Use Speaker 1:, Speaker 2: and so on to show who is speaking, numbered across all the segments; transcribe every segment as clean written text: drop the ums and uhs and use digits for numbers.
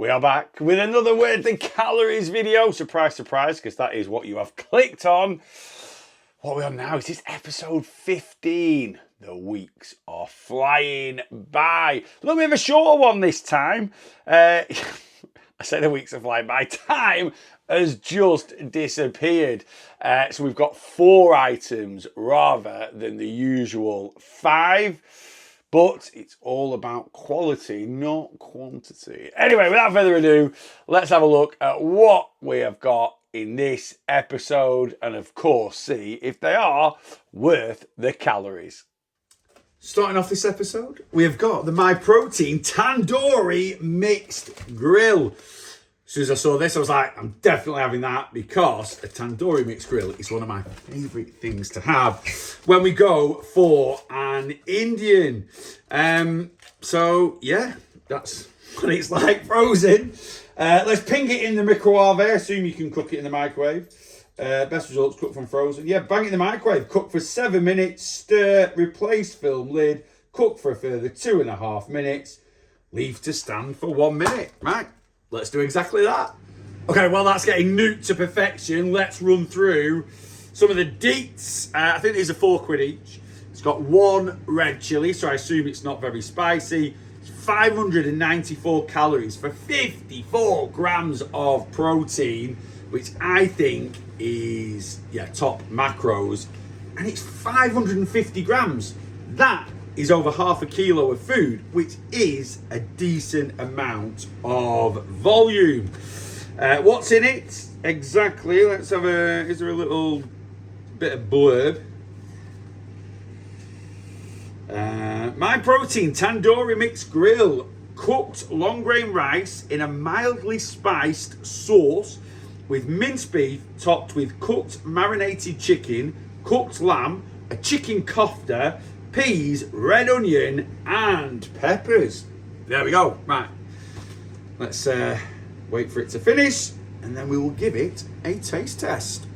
Speaker 1: We are back with another Worth the Calories video. Surprise, surprise, because that is what you have clicked on. What we're on now is this episode 15. The weeks are flying by. A little bit of a shorter one this time. I say the weeks are flying by. Time has just disappeared. So we've got 4 items rather than the usual 5. But it's all about quality, not quantity. Anyway, without further ado, let's have a look at what we have got in this episode and, of course, see if they are worth the calories. Starting off this episode, we have got the MyProtein Tandoori Mixed Grill. As soon as I saw this, I was like, I'm definitely having that because a tandoori mixed grill is one of my favourite things to have when we go for an Indian. So, yeah, that's what it's like frozen. Let's ping it in the microwave. I assume you can cook it in the microwave. Best results, cooked from frozen. Yeah, bang it in the microwave. Cook for 7 minutes. Stir, replace film lid. Cook for a further 2.5 minutes. Leave to stand for 1 minute. Right. Let's do exactly that. Okay, well, that's getting nuked to perfection. Let's run through some of the deets. I think these are £4 each. It's got 1 red chilli, so I assume it's not very spicy. It's 594 calories for 54 grams of protein, which I think is, top macros. And it's 550 grams. That is over half a kilo of food, which is a decent amount of volume. What's in it exactly? Let's have is there a little bit of blurb? MyProtein Tandoori Mixed Grill. Cooked long grain rice in a mildly spiced sauce with minced beef topped with cooked marinated chicken, cooked lamb, a chicken kofta, peas, red onion, and peppers. There we go. Right. Let's wait for it to finish, and then we will give it a taste test.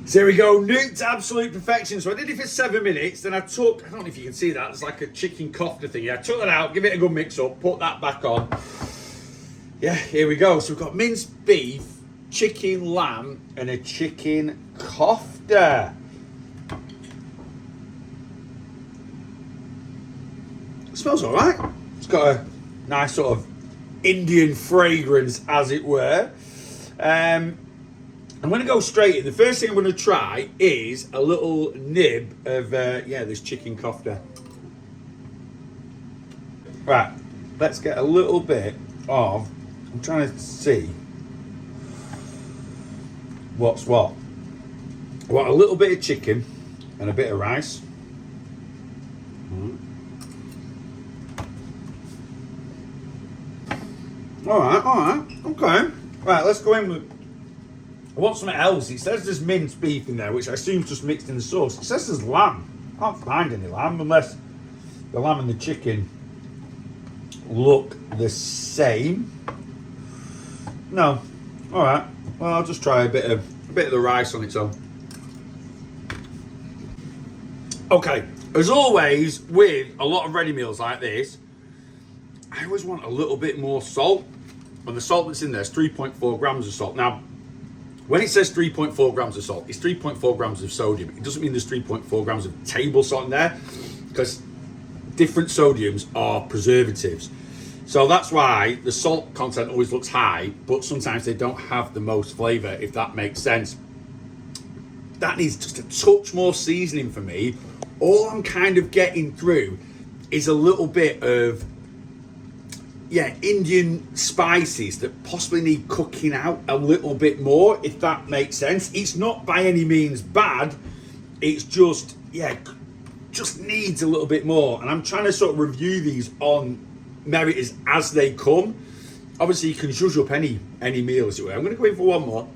Speaker 1: So here we go. Nuked to absolute perfection. So I did it for 7 minutes. Then I don't know if you can see that. It's like a chicken kofta thing. Yeah, I took that out, give it a good mix up, put that back on. Yeah, here we go. So we've got minced beef, chicken lamb, and a chicken kofta. Smells all right. It's got a nice sort of Indian fragrance, as it were. I'm going to go straight in. The first thing I'm going to try is a little nib of, this chicken kofta. Right, let's get a little bit of, I'm trying to see what's what. I want a little bit of chicken and a bit of rice. All right, okay. Right, let's go in with, I want something else. It says there's minced beef in there, which I assume is just mixed in the sauce. It says there's lamb. I can't find any lamb unless the lamb and the chicken look the same. No. All right. Well, I'll just try a bit of the rice on its own. Okay. As always, with a lot of ready meals like this, I always want a little bit more salt. And the salt that's in there is 3.4 grams of salt. Now, when it says 3.4 grams of salt, it's 3.4 grams of sodium. It doesn't mean there's 3.4 grams of table salt in there, because different sodiums are preservatives. So that's why the salt content always looks high, but sometimes they don't have the most flavour, if that makes sense. That needs just a touch more seasoning for me. All I'm kind of getting through is a little bit of Indian spices that possibly need cooking out a little bit more, if that makes sense. It's not by any means bad. It's just, just needs a little bit more. And I'm trying to sort of review these on merit as they come. Obviously, you can zhuzh up any meal, as it were. I'm going to go in for one more.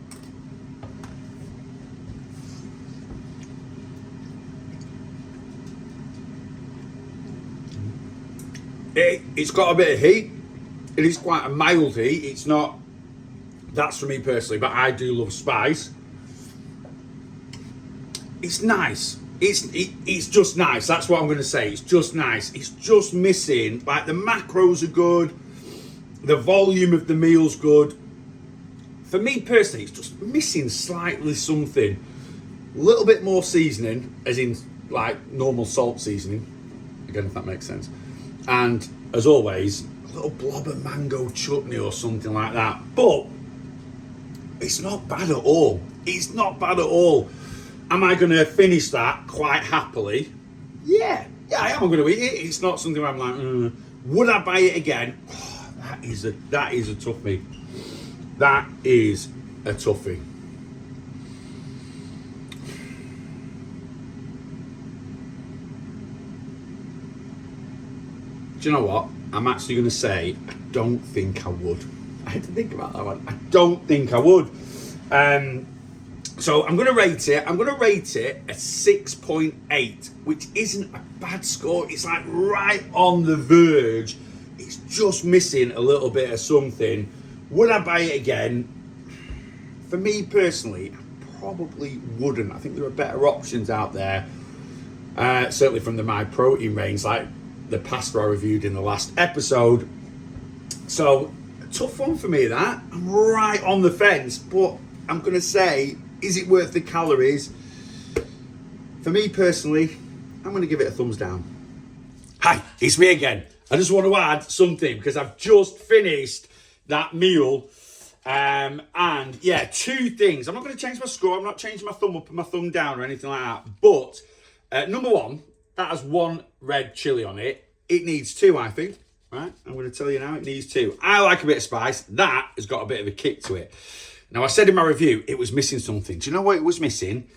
Speaker 1: It's got a bit of heat. It is quite a mild heat. It's not, that's for me personally, but I do love spice. It's nice. It's just nice. That's what I'm going to say. It's just nice. It's just missing, like, the macros are good. The volume of the meal's good. For me personally, it's just missing slightly something. A little bit more seasoning, as in like normal salt seasoning. Again, if that makes sense. And as always, a little blob of mango chutney or something like that. But it's not bad at all. It's not bad at all. Am I going to finish that quite happily? Yeah, I am going to eat it. It's not something where I'm like, would I buy it again? Oh, that is a toughie. That is a toughie. Do you know what? I'm actually going to say I don't think I would. I had to think about that one. I don't think I would. So I'm going to rate it. I'm going to rate it a 6.8, which isn't a bad score. It's like right on the verge. It's just missing a little bit of something. Would I buy it again? For me personally, I probably wouldn't. I think there are better options out there. Certainly from the MyProtein range, like the pasta I reviewed in the last episode. So, a tough one for me, that. I'm right on the fence, but I'm going to say, is it worth the calories? For me personally, I'm going to give it a thumbs down. Hi, it's me again. I just want to add something because I've just finished that meal. And yeah, two things. I'm not going to change my score. I'm not changing my thumb up and my thumb down or anything like that. But number one, that has one red chili on it. It needs two, I think. Right? I'm going to tell you now, it needs two. I like a bit of spice. That has got a bit of a kick to it. Now, I said in my review, it was missing something. Do you know what it was missing?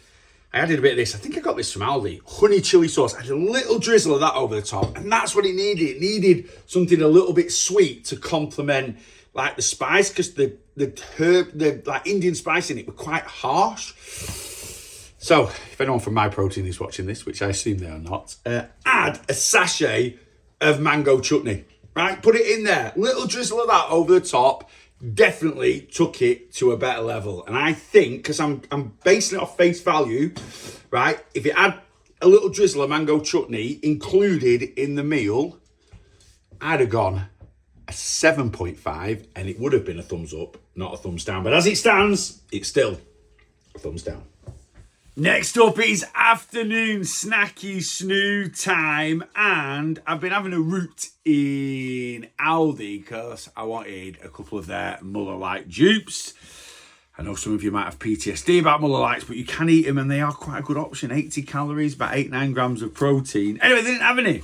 Speaker 1: I added a bit of this. I think I got this from ALDI. Honey chili sauce. I had a little drizzle of that over the top. And that's what it needed. It needed something a little bit sweet to complement like the spice, because the herb, the like Indian spice in it were quite harsh. So, if anyone from MyProtein is watching this, which I assume they are not, add a sachet of mango chutney, right? Put it in there. Little drizzle of that over the top definitely took it to a better level. And I think, because I'm basing it off face value, right? If you add a little drizzle of mango chutney included in the meal, I'd have gone a 7.5 and it would have been a thumbs up, not a thumbs down. But as it stands, it's still a thumbs down. Next up is afternoon snacky snoo time, and I've been having a root in ALDI because I wanted a couple of their Muller Light dupes. I know some of you might have PTSD about Muller Lights, but you can eat them and they are quite a good option. 80 calories, about 8-9 grams of protein. Anyway, they didn't have any.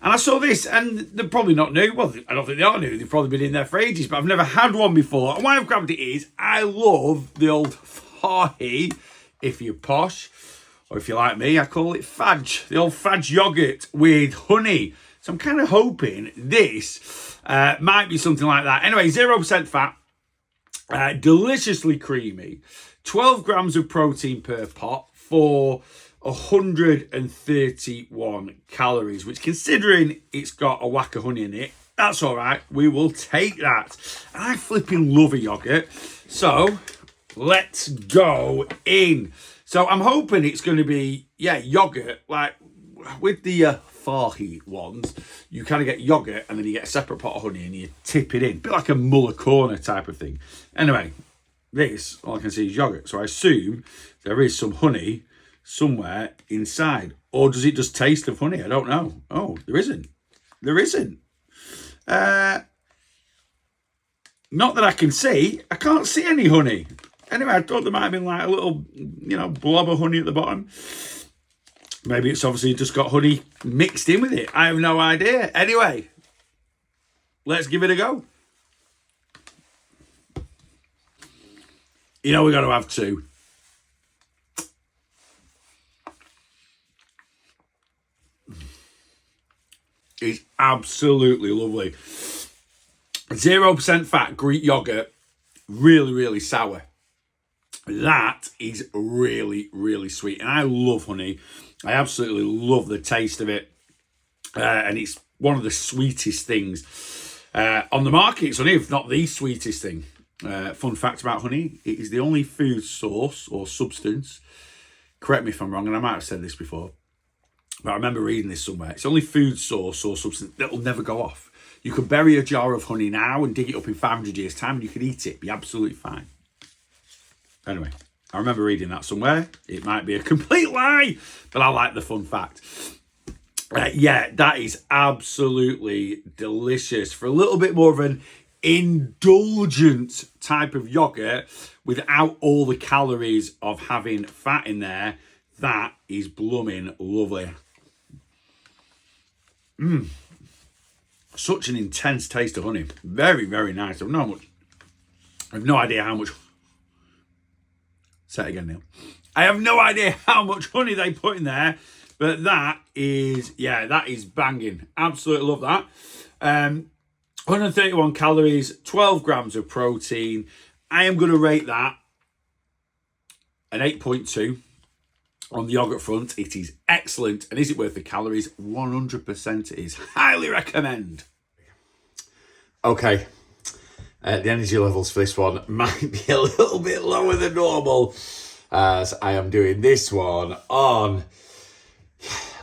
Speaker 1: And I saw this, and they're probably not new. Well, I don't think they are new. They've probably been in there for ages, but I've never had one before. And why I've grabbed it is, I love the old Fahi, if you're posh, or if you're like me, I call it fudge. The old fudge yogurt with honey. So I'm kind of hoping this might be something like that. Anyway, 0% fat, deliciously creamy, 12 grams of protein per pot for 131 calories, which, considering it's got a whack of honey in it, that's all right. We will take that. And I flipping love a yogurt. So let's go in. So I'm hoping it's going to be, yogurt. Like with the Fahi ones, you kind of get yogurt and then you get a separate pot of honey and you tip it in. A bit like a Muller corner type of thing. Anyway, this, all I can see is yogurt. So I assume there is some honey somewhere inside. Or does it just taste of honey? I don't know. Oh, there isn't. There isn't. Not that I can see. I can't see any honey. Anyway, I thought there might have been like a little, blob of honey at the bottom. Maybe it's obviously just got honey mixed in with it. I have no idea. Anyway, let's give it a go. We've got to have two. It's absolutely lovely. 0% fat Greek yogurt. Really, really sour. That is really, really sweet. And I love honey. I absolutely love the taste of it. And it's one of the sweetest things on the market. It's only, if not the sweetest thing. Fun fact about honey, it is the only food source or substance, correct me if I'm wrong, and I might have said this before, but I remember reading this somewhere. It's the only food source or substance that will never go off. You could bury a jar of honey now and dig it up in 500 years' time and you could eat it. Be absolutely fine. Anyway, I remember reading that somewhere. It might be a complete lie, but I like the fun fact. Yeah, that is absolutely delicious. For a little bit more of an indulgent type of yogurt without all the calories of having fat in there, that is blooming lovely. Such an intense taste of honey. Very, very nice. I have no idea how much. Say it again, Neil. I have no idea how much honey they put in there, but that is banging. Absolutely love that. 131 calories, 12 grams of protein. I am going to rate that an 8.2 on the yogurt front. It is excellent. And is it worth the calories? 100% it is. Highly recommend. Okay. The energy levels for this one might be a little bit lower than normal, as I am doing this one on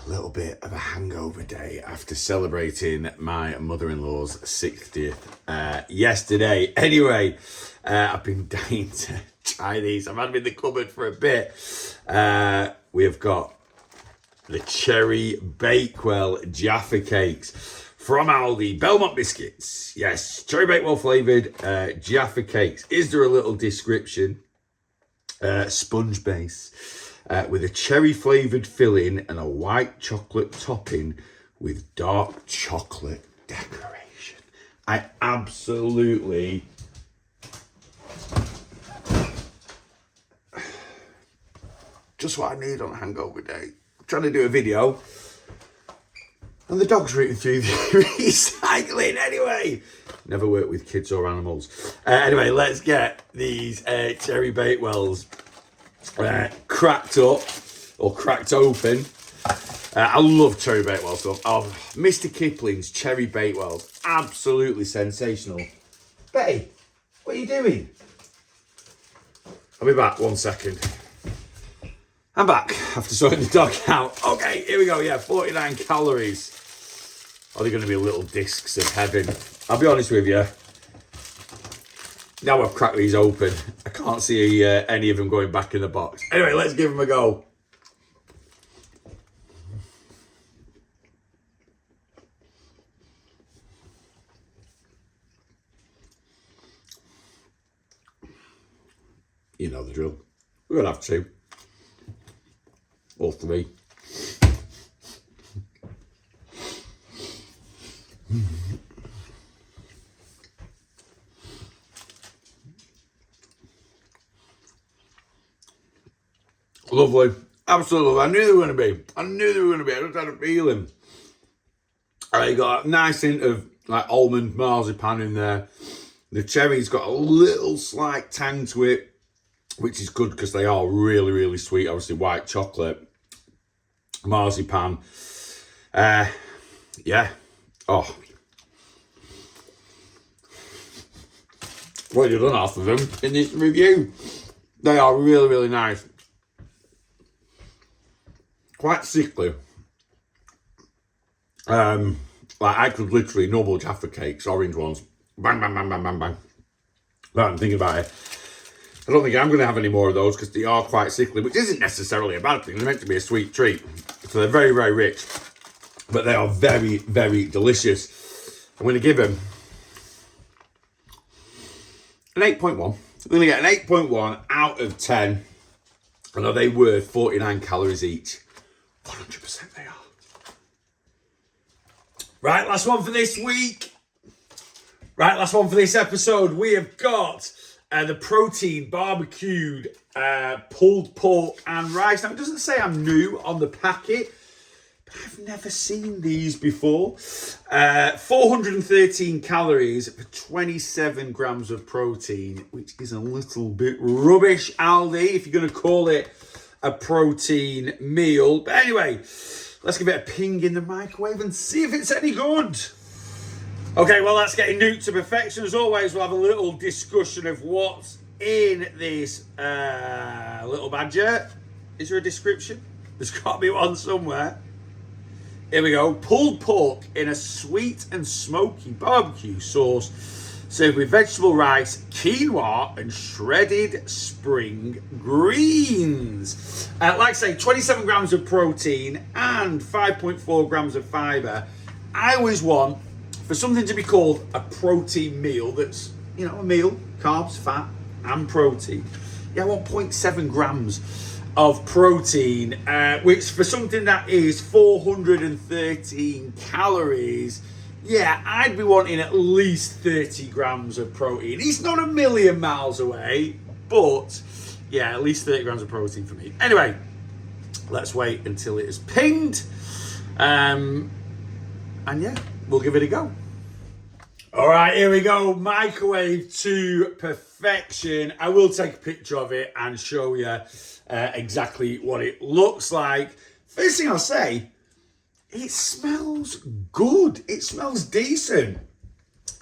Speaker 1: a little bit of a hangover day after celebrating my mother-in-law's 60th yesterday. Anyway, I've been dying to try these. I've had them in the cupboard for a bit. We have got the cherry Bakewell Jaffa cakes from ALDI. Belmont biscuits. Yes, cherry Bakewell flavoured Jaffa cakes. Is there a little description? Sponge base with a cherry flavoured filling and a white chocolate topping with dark chocolate decoration. I absolutely just what I need on a hangover day. I'm trying to do a video and the dog's rooting through the recycling anyway. Never worked with kids or animals. Anyway, let's get these cherry Bakewells cracked up or cracked open. I love cherry Bakewell stuff. Oh, Mr. Kipling's cherry Bakewells, absolutely sensational. Betty, what are you doing? I'll be back 1 second. I'm back after sorting the dog out. Okay, here we go. Yeah, 49 calories. Are they going to be little discs of heaven? I'll be honest with you. Now I've cracked these open, I can't see any of them going back in the box. Anyway, let's give them a go. You know the drill. We're going to have two. Or three. Lovely. Absolutely. I knew they were going to be. I just had a feeling. You got a nice hint of like almond marzipan in there. The cherry's got a little slight tang to it, which is good because they are really, really sweet. Obviously, white chocolate, marzipan. Yeah. Oh. Well, you've done half of them in this review. They are really, really nice. Quite sickly. Like I could literally normal Jaffa cakes, orange ones, bang, bang, bang, bang, bang, bang. But I'm thinking about it. I don't think I'm going to have any more of those because they are quite sickly, which isn't necessarily a bad thing. They're meant to be a sweet treat. So they're very, very rich. But they are very, very delicious. I'm going to give them an 8.1. I'm going to get an 8.1 out of 10. And are they worth 49 calories each? 100% they are. Right, last one for this week. Right, last one for this episode. We have got the protein barbecued pulled pork and rice. Now, it doesn't say I'm new on the packet, but I've never seen these before. 413 calories for 27 grams of protein, which is a little bit rubbish, Aldi, if you're going to call it a protein meal. But anyway, let's give it a ping in the microwave and see if it's any good. Okay, well, that's getting nuked to perfection. As always, we'll have a little discussion of what's in this little badger. Is there a description? There's got to be one somewhere. Here we go. Pulled pork in a sweet and smoky barbecue sauce, served with vegetable rice, quinoa, and shredded spring greens. Like I say, 27 grams of protein and 5.4 grams of fiber. I always want for something to be called a protein meal that's, you know, a meal, carbs, fat, and protein. Yeah, I want 0.7 grams of protein, which for something that is 413 calories, yeah, I'd be wanting at least 30 grams of protein. It's not a million miles away, but yeah, at least 30 grams of protein for me. Anyway, let's wait until it is pinged. And yeah, we'll give it a go. All right, here we go. Microwave to perfection. I will take a picture of it and show you exactly what it looks like. First thing I'll say, it smells good. It smells decent.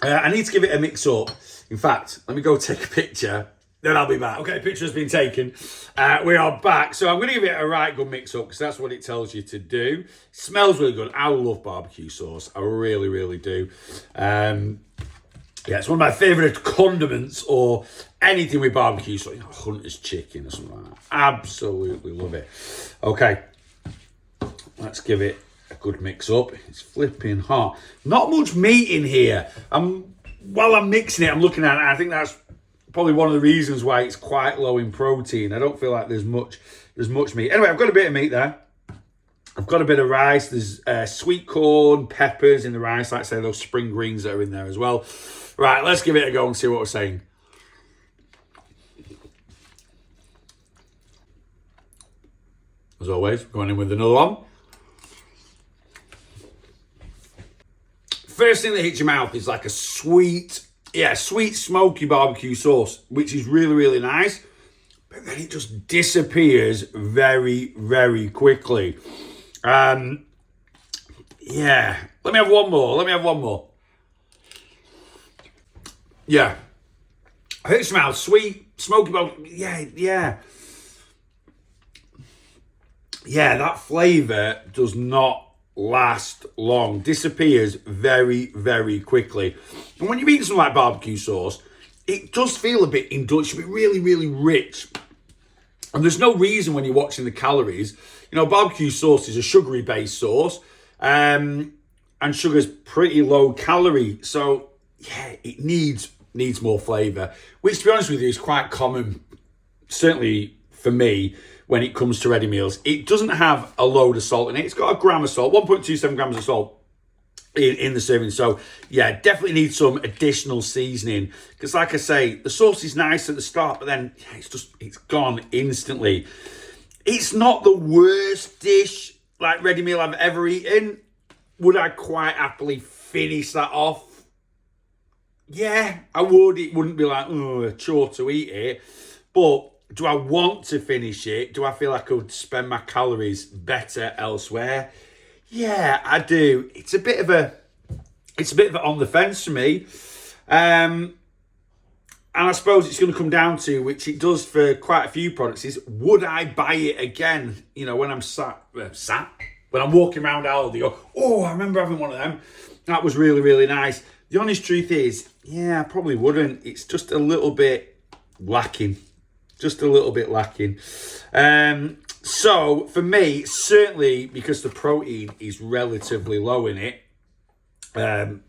Speaker 1: I need to give it a mix up. In fact, let me go take a picture, then I'll be back. Okay, picture has been taken. We are back. So I'm going to give it a right good mix up because that's what it tells you to do. It smells really good. I love barbecue sauce. I really, really do. Yeah, it's one of my favourite condiments or anything with barbecue sauce. You know, Hunter's chicken or something like that. Absolutely love it. Okay, let's give it a good mix up. It's flipping hot. Not much meat in here. While I'm mixing it, I'm looking at it. I think that's probably one of the reasons why it's quite low in protein. I don't feel like there's much meat. Anyway, I've got a bit of meat there. I've got a bit of rice. There's sweet corn, peppers in the rice. Like I say, those spring greens that are in there as well. Right, let's give it a go and see what we're saying. As always, going in with another one. First thing that hits your mouth is like a sweet, smoky barbecue sauce, which is really, really nice. But then it just disappears very, very quickly. Yeah. Let me have one more. Yeah. I think it smells sweet, smoky barbecue. Yeah. Yeah, that flavour does not last long. Disappears very, very quickly. And when you're eating something like barbecue sauce, it does feel a bit indulgent. It should be really, really rich. And there's no reason when you're watching the calories. You know, barbecue sauce is a sugary based sauce. And sugar's pretty low calorie. So yeah, it needs more flavour. Which, to be honest with you, is quite common, certainly for me, when it comes to ready meals. It doesn't have a load of salt in it. It's got a gram of salt, 1.27 grams of salt in the serving. So yeah, definitely need some additional seasoning. Because like I say, the sauce is nice at the start, but then yeah, it's gone instantly. It's not the worst dish, like ready meal I've ever eaten. Would I quite happily finish that off? Yeah, I would. It wouldn't be like, oh, a chore to eat it. But do I want to finish it? Do I feel I could spend my calories better elsewhere? Yeah, I do. It's a bit of a on the fence for me. And I suppose it's going to come down to, which it does for quite a few products, is would I buy it again? You know, when I'm when I'm walking around ALDI, oh, I remember having one of them. That was really, really nice. The honest truth is, yeah, I probably wouldn't. It's just a little bit lacking. So for me, certainly because the protein is relatively low in it, I mean,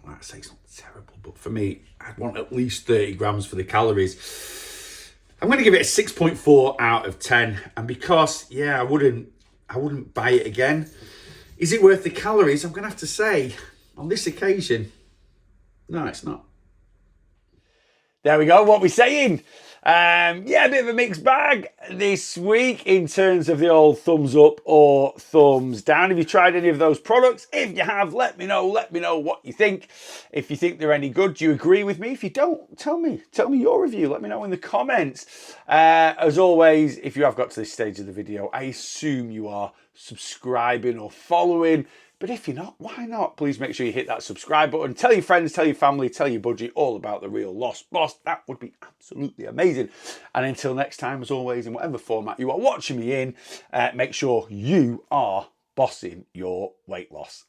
Speaker 1: like I say, it's not terrible, but for me, I'd want at least 30 grams for the calories. I'm going to give it a 6.4 out of 10. And because, yeah, I wouldn't buy it again. Is it worth the calories? I'm going to have to say, on this occasion, no, it's not. There we go. What we're saying. Yeah, a bit of a mixed bag this week in terms of the old thumbs up or thumbs down. Have you tried any of those products? If you have, let me know what you think. If you think they're any good, do you agree with me? If you don't, tell me your review. Let me know in the comments. As always, if you have got to this stage of the video, I assume you are subscribing or following. But if you're not, why not? Please make sure you hit that subscribe button. Tell your friends, tell your family, tell your budgie all about the real Lost Boss. That would be absolutely amazing. And until next time, as always, in whatever format you are watching me in, make sure you are bossing your weight loss.